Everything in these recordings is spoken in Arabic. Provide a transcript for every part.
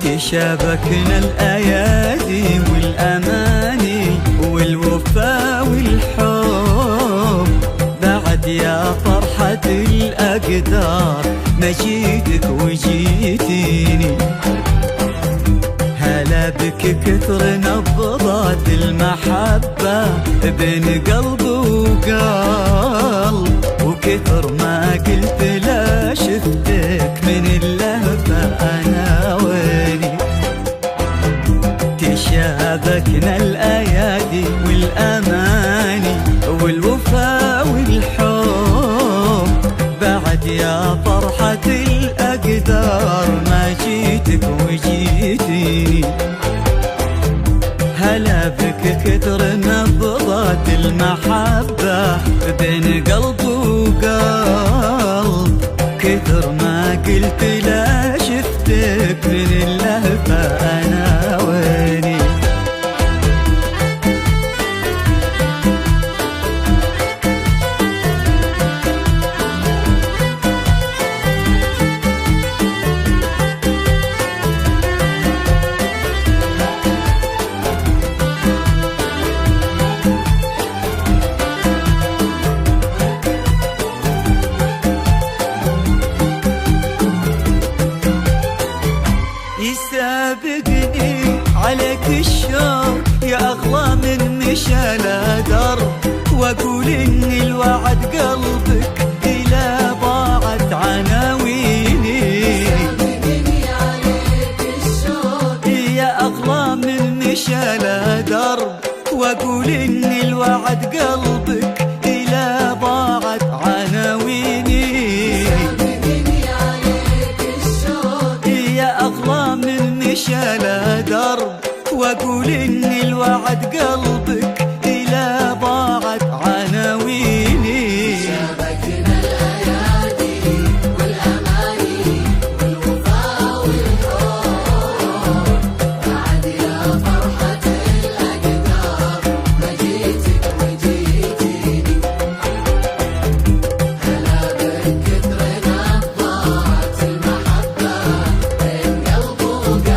تشابكنا الأيادي والأماني والوفا والحب، بعد يا فرحة الأقدار مجيتك وجيتيني. هلا بك كثر نبضات المحبة بين قلب وقلب، وكثر ما قلت لا شفتك من اللهفة أنا ويني. تشابكنا الأيادي والأماني والوفا والحب، بعد يا فرحة الأقدار ما جيتك وجيتيني. هلا بك كثر نبضات المحبة بين قلب وقلب، كثر ما قلت لا شفتك من اللهفة أنا ويني. يسابقني عليك الشوق يا أغلى من مشى الدرب، وأقول إن الوعد قلبك إلى ضاعت عناويني. يسابقني عليك الشوق يا أغلى من مشى الدرب، وأقول إن الوعد قلبك إلى ضاعت عناويني. مشى درب، واقول ان الوعد قلبك الى ضاعت عناويني. شابكنا الايادي والاماني والوفا والحب، بعد يا فرحة الاقدار ما جيتك وجيتيني. هلا بك كثر نبضات المحبة بين قلب وقلب،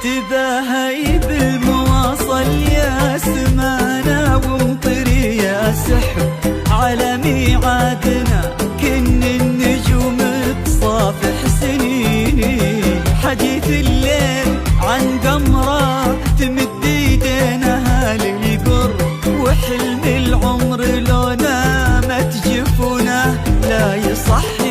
تباهي بالمواصل يا سمانة ومطري يا سحر على ميعادنا، كن النجوم تصافح سنيني. حديث الليل عن قمرة تمد ايدينها للقرب، وحلم العمر لو نامت جفونه لا يصح